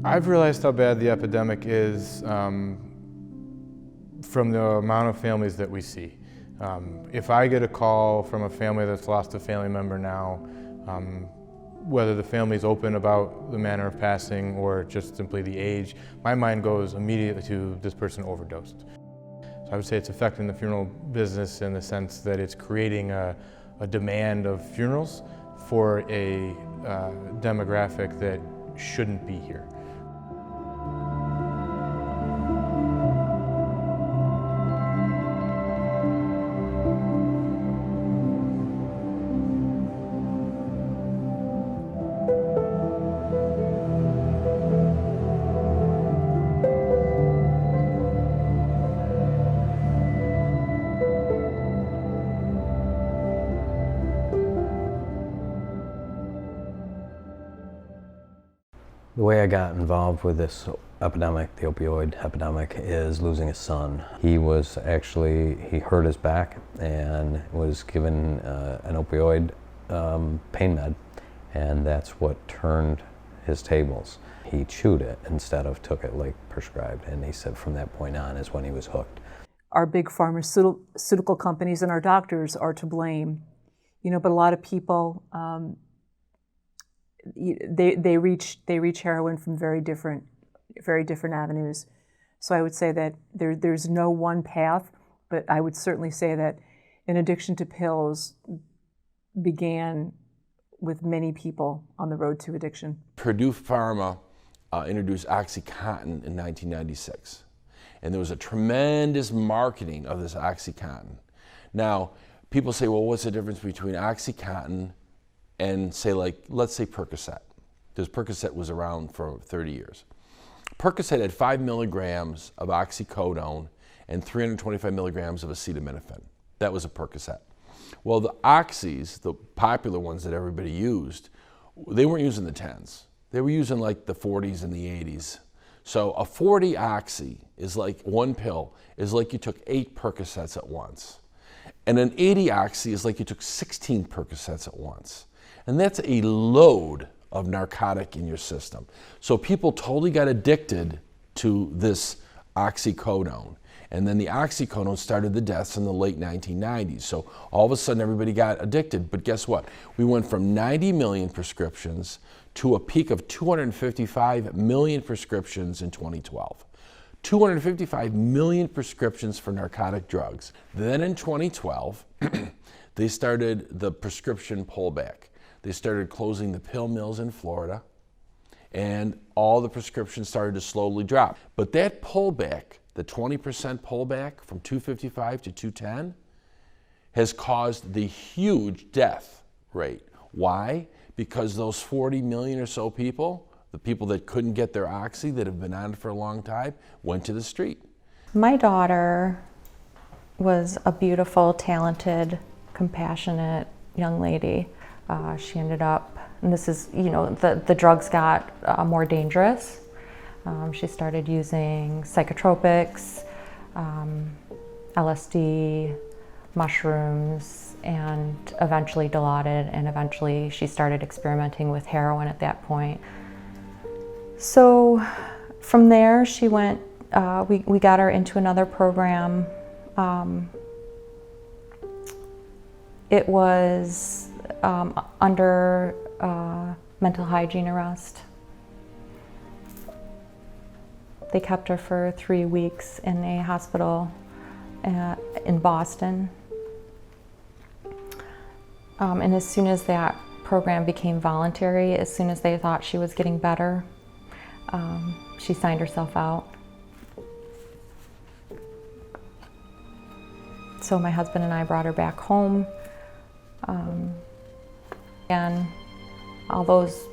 I've realized how bad the epidemic is from the amount of families that we see. If I get a call from a family that's lost a family member now, whether the family's open about the manner of passing or just simply the age, my mind goes immediately to this person overdosed. So I would say it's affecting the funeral business in the sense that it's creating a demand of funerals for a demographic that shouldn't be here. The way I got involved with this epidemic, the opioid epidemic, is losing a son. He hurt his back and was given an opioid pain med, and that's what turned his tables. He chewed it instead of took it like prescribed, and he said from that point on is when he was hooked. Our big pharmaceutical companies and our doctors are to blame, but a lot of people, they reach heroin from very different avenues. So I would say that there's no one path, but I would certainly say that an addiction to pills began with many people on the road to addiction. Purdue Pharma introduced OxyContin in 1996, and there was a tremendous marketing of this OxyContin. Now, people say, well, what's the difference between OxyContin and let's say Percocet, because Percocet was around for 30 years. Percocet had 5 milligrams of oxycodone and 325 milligrams of acetaminophen. That was a Percocet. Well, the oxys, the popular ones that everybody used, they weren't using the 10s. They were using like the 40s and the 80s. So a 40 oxy is like one pill, is like you took 8 Percocets at once. And an 80 oxy is like you took 16 Percocets at once. And that's a load of narcotic in your system. So people totally got addicted to this oxycodone. And then the oxycodone started the deaths in the late 1990s. So all of a sudden everybody got addicted. But guess what? We went from 90 million prescriptions to a peak of 255 million prescriptions in 2012. 255 million prescriptions for narcotic drugs. Then in 2012, they started the prescription pullback. They started closing the pill mills in Florida, and all the prescriptions started to slowly drop. But that pullback, the 20% pullback from 255 to 210, has caused the huge death rate. Why? Because those 40 million or so people, the people that couldn't get their oxy, that have been on it for a long time, went to the street. My daughter was a beautiful, talented, compassionate young lady. She ended up, and this is, the drugs got more dangerous. She started using psychotropics, LSD, mushrooms, and eventually Dilaudid, and eventually she started experimenting with heroin at that point. So from there she went, we got her into another program. It was under mental hygiene arrest. They kept her for 3 weeks in a hospital in Boston. And as soon as that program became voluntary, as soon as they thought she was getting better, she signed herself out. So my husband and I brought her back home. And all those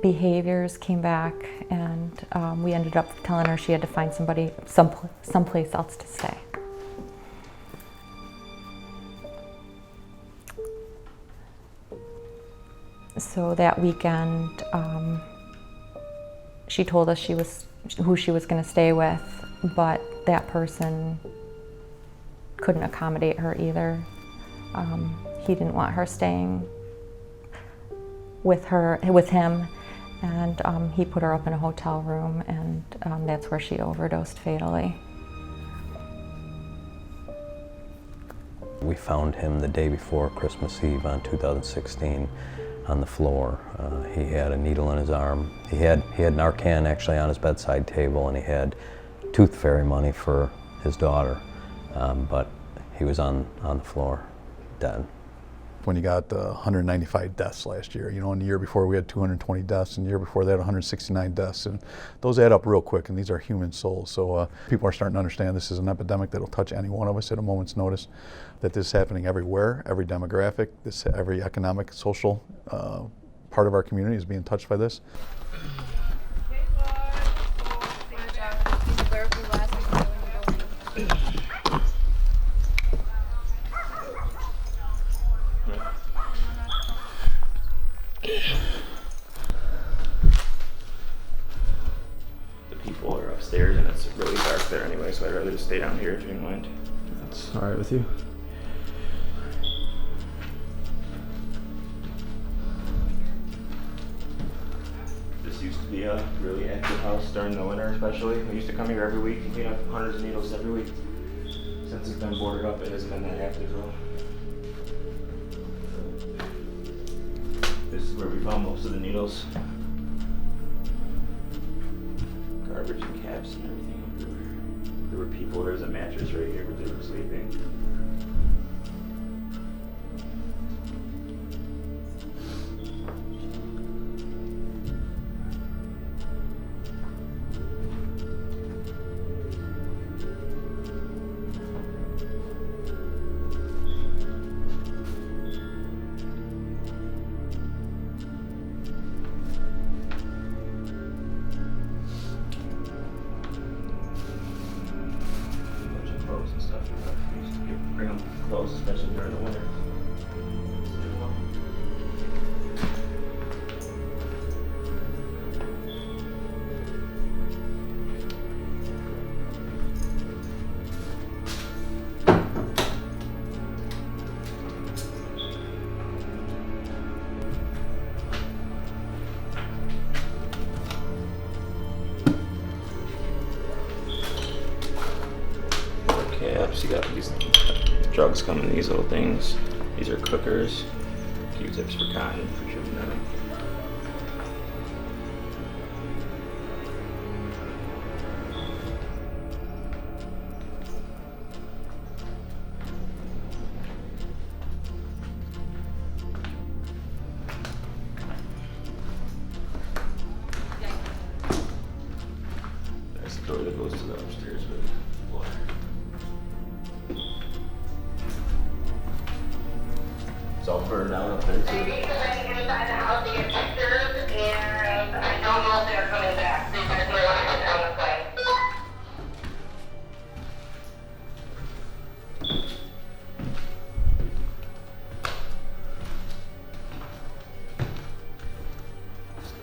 behaviors came back, and we ended up telling her she had to find someplace else to stay. So that weekend, she told us who she was going to stay with, but that person couldn't accommodate her either. He didn't want her staying with him, and he put her up in a hotel room, and that's where she overdosed fatally. We found him the day before Christmas Eve on 2016 on the floor. He had a needle in his arm. He had Narcan actually on his bedside table, and he had tooth fairy money for his daughter, but he was on the floor, dead. When you got 195 deaths last year, and the year before we had 220 deaths, and the year before that 169 deaths, and those add up real quick, and these are human souls. So people are starting to understand this is an epidemic that'll touch any one of us at a moment's notice, that this is happening everywhere, every demographic, every economic, social part of our community is being touched by this. The people are upstairs and it's really dark there anyway, so I'd rather just stay down here if you don't mind. That's alright with you? This used to be a really active house during the winter especially. We used to come here every week and clean up hundreds of needles every week. Since it's been boarded up, it hasn't been that active though. This is where we found most of the needles. Garbage and caps and everything everywhere. There were people, there's a mattress right here where they were sleeping. Especially during the winter. Caps, you got these drugs come in these little things. These are cookers, Q-tips for cotton, for shooting them. That's the door that goes to the upstairs with water. It's all burned out up there too. Maybe because I can inside the house to get pictures, and I don't know if they're coming back. They just know when I get down the plane.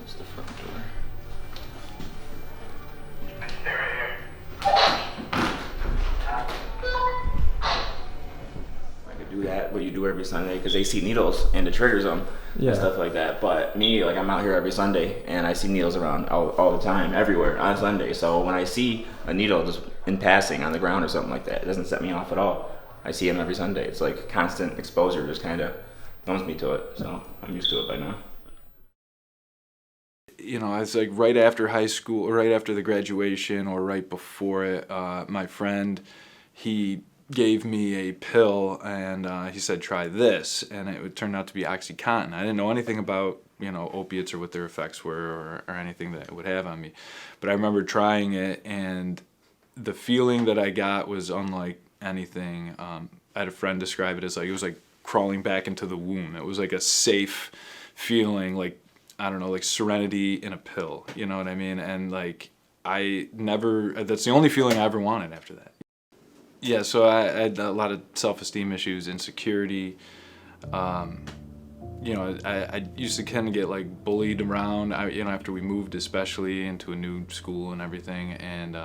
That's the front door. Do that, what you do every Sunday, because they see needles and it triggers them and stuff like that. But me, like, I'm out here every Sunday and I see needles around all the time, everywhere on Sunday. So when I see a needle just in passing on the ground or something like that, it doesn't set me off at all. I see them every Sunday. It's like constant exposure just kind of thumbs me to it. So I'm used to it by now. It's like right after high school, or right after the graduation, or right before it, my friend, he gave me a pill and he said, try this, and it turned out to be OxyContin. I didn't know anything about opiates or what their effects were or anything that it would have on me, but I remember trying it, and the feeling that I got was unlike anything. I had a friend describe it as like, it was like crawling back into the womb. It was like a safe feeling, like, I don't know, like serenity in a pill, you know what I mean? And like, that's the only feeling I ever wanted after that. Yeah, so I had a lot of self-esteem issues, insecurity. I used to kind of get like bullied around, after we moved, especially into a new school and everything. And,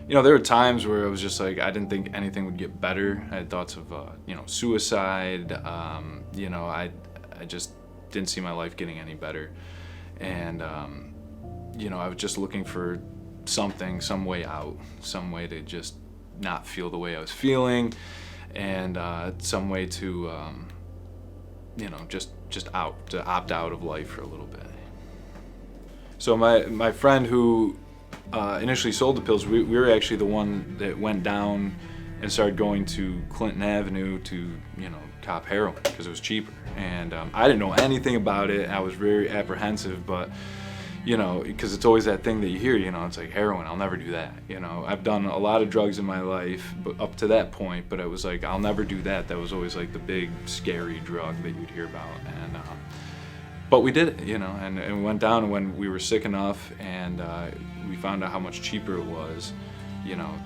there were times where I was just like, I didn't think anything would get better. I had thoughts of, suicide. I just didn't see my life getting any better. And I was just looking for something, some way out, some way to just not feel the way I was feeling, and some way to, just opt out of life for a little bit. So my friend who initially sold the pills, we were actually the one that went down and started going to Clinton Avenue to, cop heroin because it was cheaper. And I didn't know anything about it. I was very apprehensive, but, because it's always that thing that you hear, it's like heroin, I'll never do that. I've done a lot of drugs in my life, but up to that point, but it was like, I'll never do that. That was always like the big, scary drug that you'd hear about. And, but we did it, and we went down, and when we were sick enough and we found out how much cheaper it was,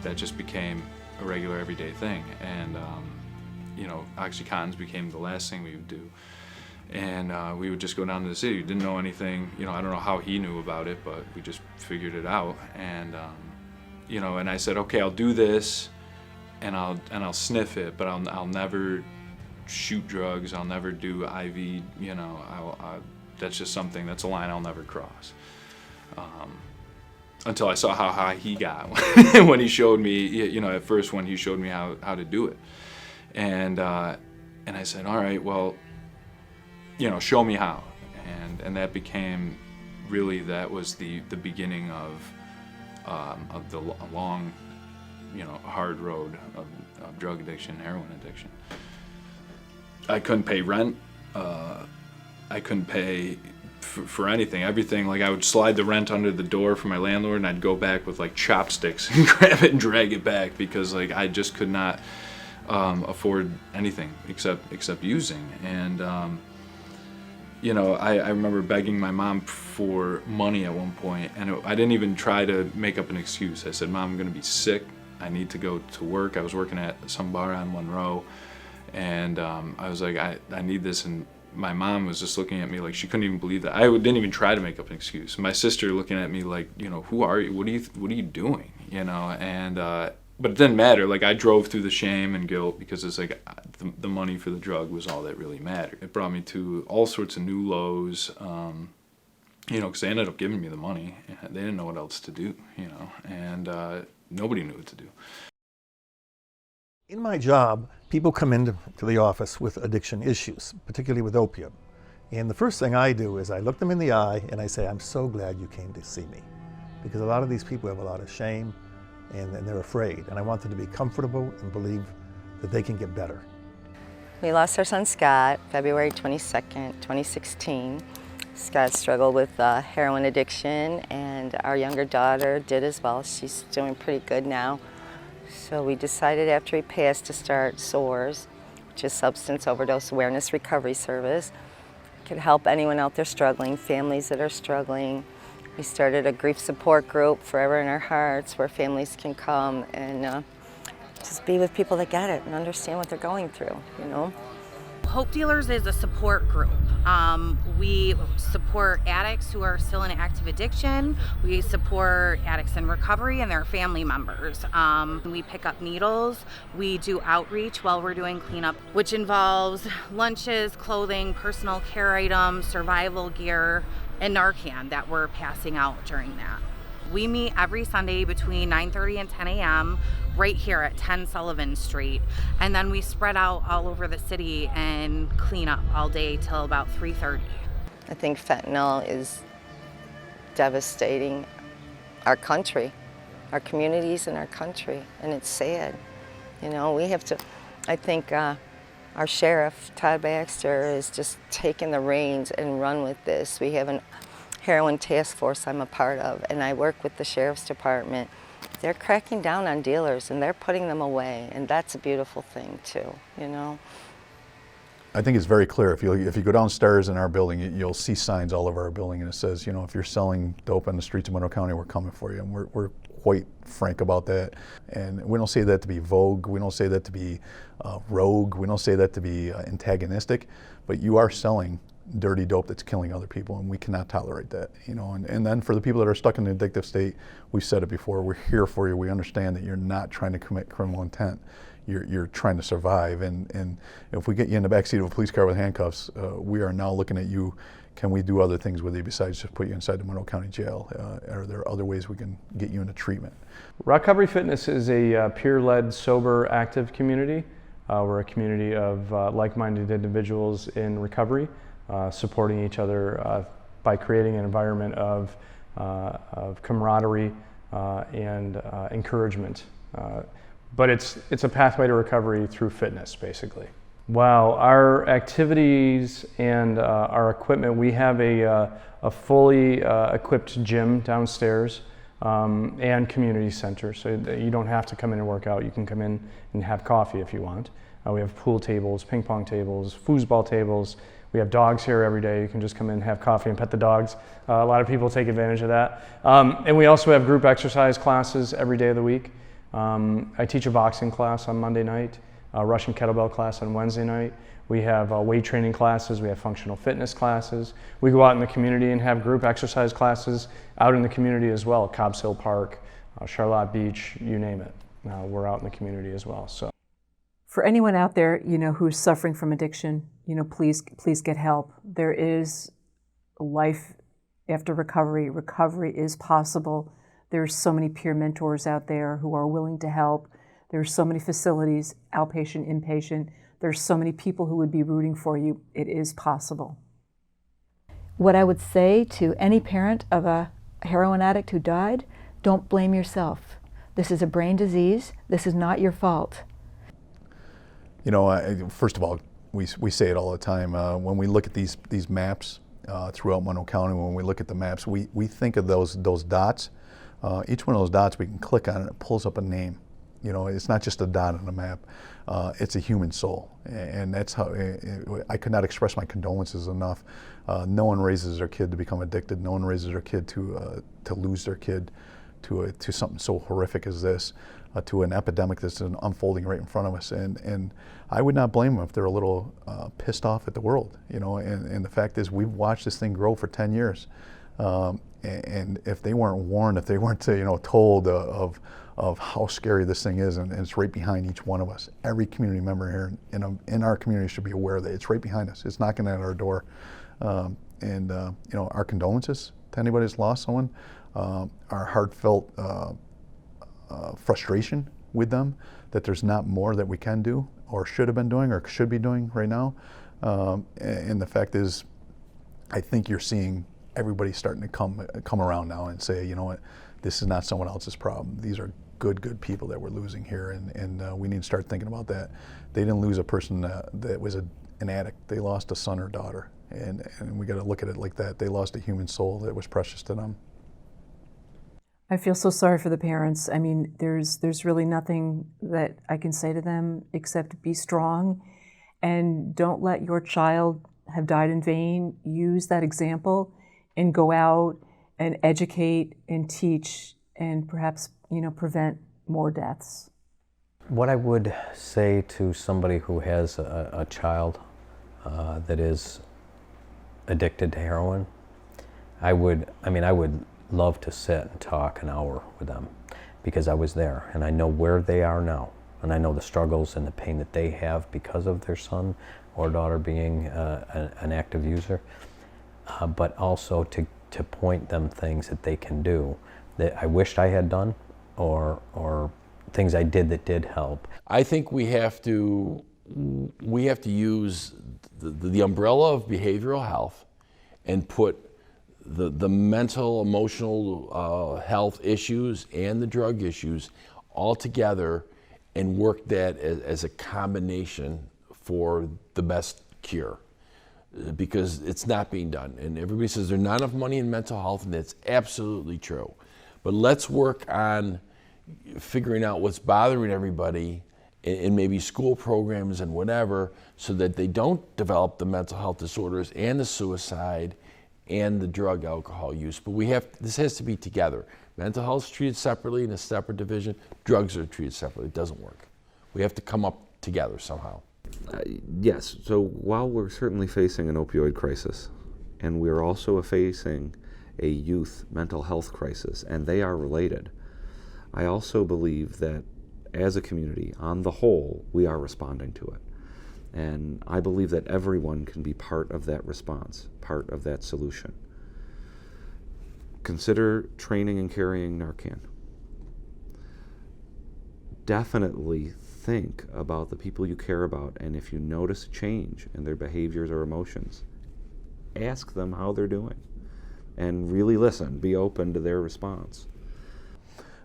that just became a regular everyday thing. And, OxyContins became the last thing we would do. And we would just go down to the city. We didn't know anything, I don't know how he knew about it, but we just figured it out. And, and I said, okay, I'll do this and I'll sniff it, but I'll never shoot drugs. I'll never do IV, that's just something, that's a line I'll never cross. Until I saw how high he got when he showed me, at first when he showed me how to do it. And I said, all right, well, show me how. And that became really, that was the beginning of the long, hard road of drug addiction, heroin addiction. I couldn't pay rent. I couldn't pay for anything, everything. Like, I would slide the rent under the door for my landlord, and I'd go back with like chopsticks and grab it and drag it back, because like I just could not afford anything except using. And I remember begging my mom for money at one point, and I didn't even try to make up an excuse. I said, Mom, I'm gonna be sick, I need to go to work. I was working at some bar on Monroe, and I was like, I need this. And my mom was just looking at me like she couldn't even believe that. I didn't even try to make up an excuse. My sister looking at me like, who are you? What are you doing? And but it didn't matter. Like, I drove through the shame and guilt, because it's like the money for the drug was all that really mattered. It brought me to all sorts of new lows, because they ended up giving me the money. They didn't know what else to do, and nobody knew what to do. In my job, people come into the office with addiction issues, particularly with opium. And the first thing I do is I look them in the eye and I say, I'm so glad you came to see me. Because a lot of these people have a lot of shame, and they're afraid. And I want them to be comfortable and believe that they can get better. We lost our son Scott February 22nd, 2016. Scott struggled with heroin addiction, and our younger daughter did as well. She's doing pretty good now. So we decided after he passed to start SOARS, which is Substance Overdose Awareness Recovery Service. It could help anyone out there struggling, families that are struggling. We started a grief support group, Forever in Our Hearts, where families can come and just be with people that get it and understand what they're going through, Hope Dealers is a support group. We support addicts who are still in active addiction. We support addicts in recovery and their family members. We pick up needles. We do outreach while we're doing cleanup, which involves lunches, clothing, personal care items, survival gear, and Narcan that we're passing out during that. We meet every Sunday between 9:30 and 10 a.m. right here at 10 Sullivan Street. And then we spread out all over the city and clean up all day till about 3:30. I think fentanyl is devastating our country, our communities and our country, and it's sad. We have to, I think our sheriff, Todd Baxter, is just taking the reins and run with this. We have a heroin task force I'm a part of, and I work with the sheriff's department. They're cracking down on dealers, and they're putting them away, and that's a beautiful thing too, I think it's very clear. If you go downstairs in our building, you'll see signs all over our building, and it says, if you're selling dope on the streets of Monroe County, we're coming for you. And we're quite frank about that. And we don't say that to be vogue. We don't say that to be rogue. We don't say that to be antagonistic. But you are selling dirty dope that's killing other people, and we cannot tolerate that. And then for the people that are stuck in the addictive state, we've said it before, we're here for you. We understand that you're not trying to commit criminal intent. you're trying to survive. And if we get you in the backseat of a police car with handcuffs, we are now looking at you. Can we do other things with you besides just put you inside the Monroe County Jail? Are there other ways we can get you into treatment? Recovery Fitness is a peer-led, sober, active community. We're a community of like-minded individuals in recovery, supporting each other by creating an environment of camaraderie and encouragement. But it's a pathway to recovery through fitness, basically. Wow, our activities and our equipment, we have a fully equipped gym downstairs and community center, so you don't have to come in and work out. You can come in and have coffee if you want. We have pool tables, ping pong tables, foosball tables. We have dogs here every day. You can just come in, have coffee, and pet the dogs. A lot of people take advantage of that. And we also have group exercise classes every day of the week. I teach a boxing class on Monday night, a Russian kettlebell class on Wednesday night. We have weight training classes. We have functional fitness classes. We go out in the community and have group exercise classes out in the community as well. Cobbs Hill Park, Charlotte Beach, you name it. We're out in the community as well. So, for anyone out there, who's suffering from addiction, please get help. There is life after recovery. Recovery is possible. There's so many peer mentors out there who are willing to help. There's so many facilities, outpatient, inpatient. There's so many people who would be rooting for you. It is possible. What I would say to any parent of a heroin addict who died, don't blame yourself. This is a brain disease. This is not your fault. First of all, we say it all the time. When we look at these maps throughout Monroe County, when we look at the maps, we think of those dots. Each one of those dots we can click on and it pulls up a name. It's not just a dot on a map. It's a human soul, and that's how I could not express my condolences enough. No one raises their kid to become addicted. No one raises their kid to lose their kid to something so horrific as this, to an epidemic that's unfolding right in front of us. And I would not blame them if they're a little pissed off at the world. And the fact is, we've watched this thing grow for 10 years. And if they weren't warned, if they weren't told of how scary this thing is, and it's right behind each one of us. Every community member here in our community should be aware that it's right behind us. It's knocking at our door. Our condolences to anybody that's lost someone. Our heartfelt frustration with them that there's not more that we can do or should have been doing or should be doing right now. And the fact is, I think you're seeing everybody starting to come around now and say, you know what, this is not someone else's problem. These are good people that we're losing here, and we need to start thinking about that. They didn't lose a person that was an addict. They lost a son or daughter, and we got to look at it like that. They lost a human soul that was precious to them. I feel so sorry for the parents. I mean, there's really nothing that I can say to them except be strong, and don't let your child have died in vain. Use that example and go out and educate and teach and perhaps, prevent more deaths. What I would say to somebody who has a child that is addicted to heroin, I would love to sit and talk an hour with them, because I was there and I know where they are now, and I know the struggles and the pain that they have because of their son or daughter being an active user, but also to point them things that they can do that I wished I had done, or things I did that did help. I think we have to use the umbrella of behavioral health and put the mental, emotional health issues and the drug issues all together and work that as a combination for the best cure. Because it's not being done. And everybody says there's not enough money in mental health, and that's absolutely true. But let's work on figuring out what's bothering everybody in maybe school programs and whatever, so that they don't develop the mental health disorders and the suicide and the drug alcohol use. But this has to be together. Mental health is treated separately in a separate division. Drugs are treated separately. It doesn't work. We have to come up together somehow. Yes, so while we're certainly facing an opioid crisis, and we're also facing a youth mental health crisis, and they are related, I also believe that as a community, on the whole, we are responding to it. And I believe that everyone can be part of that response, part of that solution. Consider training and carrying Narcan. Definitely think about the people you care about, and if you notice a change in their behaviors or emotions, ask them how they're doing. And really listen, be open to their response.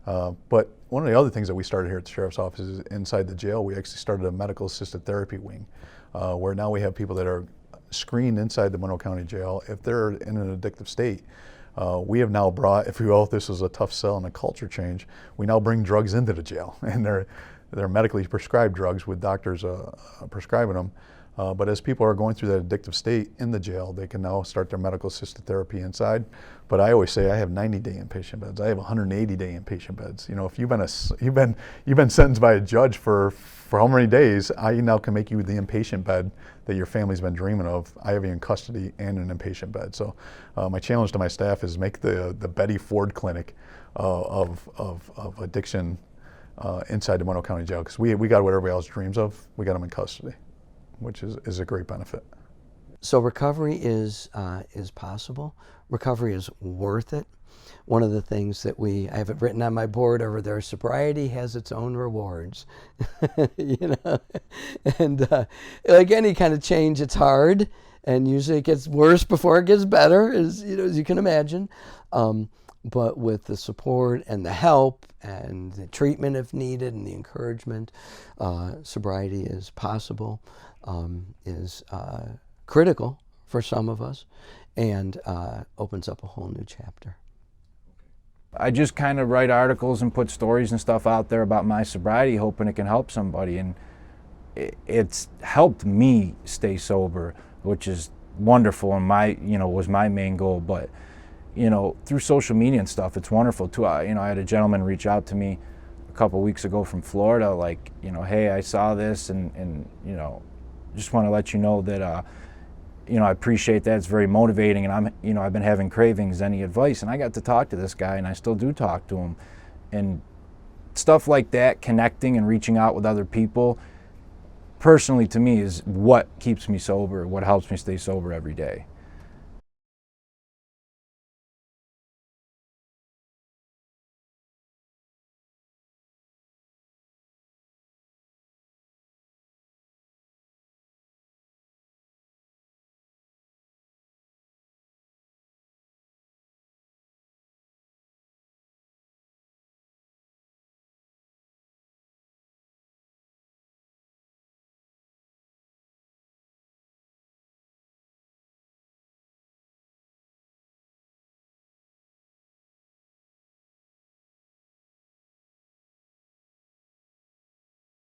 But one of the other things that we started here at the Sheriff's Office is inside the jail, we actually started a medical assisted therapy wing, where now we have people that are screened inside the Monroe County Jail. If they're in an addictive state, we have now brought, if you will, if this was a tough sell and a culture change, we now bring drugs into the jail, and they're medically prescribed drugs with doctors prescribing them. But as people are going through that addictive state in the jail, they can now start their medical assisted therapy inside. But I always say I have 90-day inpatient beds. I have 180-day inpatient beds. You know, if you've been sentenced by a judge for how many days, I now can make you the inpatient bed that your family's been dreaming of. I have you in custody and an inpatient bed. So my challenge to my staff is make the Betty Ford Clinic of addiction inside the Monroe County Jail, because we got what everybody else dreams of. We got them in custody, which is a great benefit. So recovery is possible. Recovery is worth it. One of the things that I have it written on my board over there, sobriety has its own rewards. You know, and like any kind of change, it's hard, and usually it gets worse before it gets better, as you can imagine. But with the support and the help and the treatment if needed and the encouragement, sobriety is possible, is critical for some of us, and opens up a whole new chapter. I just kind of write articles and put stories and stuff out there about my sobriety, hoping it can help somebody, and it's helped me stay sober, which is wonderful, and was my main goal. But through social media and stuff, it's wonderful too. I had a gentleman reach out to me a couple weeks ago from Florida, like, hey, I saw this, and just want to let you know that I appreciate that. It's very motivating, and I've been having cravings. Any advice? And I got to talk to this guy, and I still do talk to him, and stuff like that, connecting and reaching out with other people, personally to me, is what keeps me sober, what helps me stay sober every day.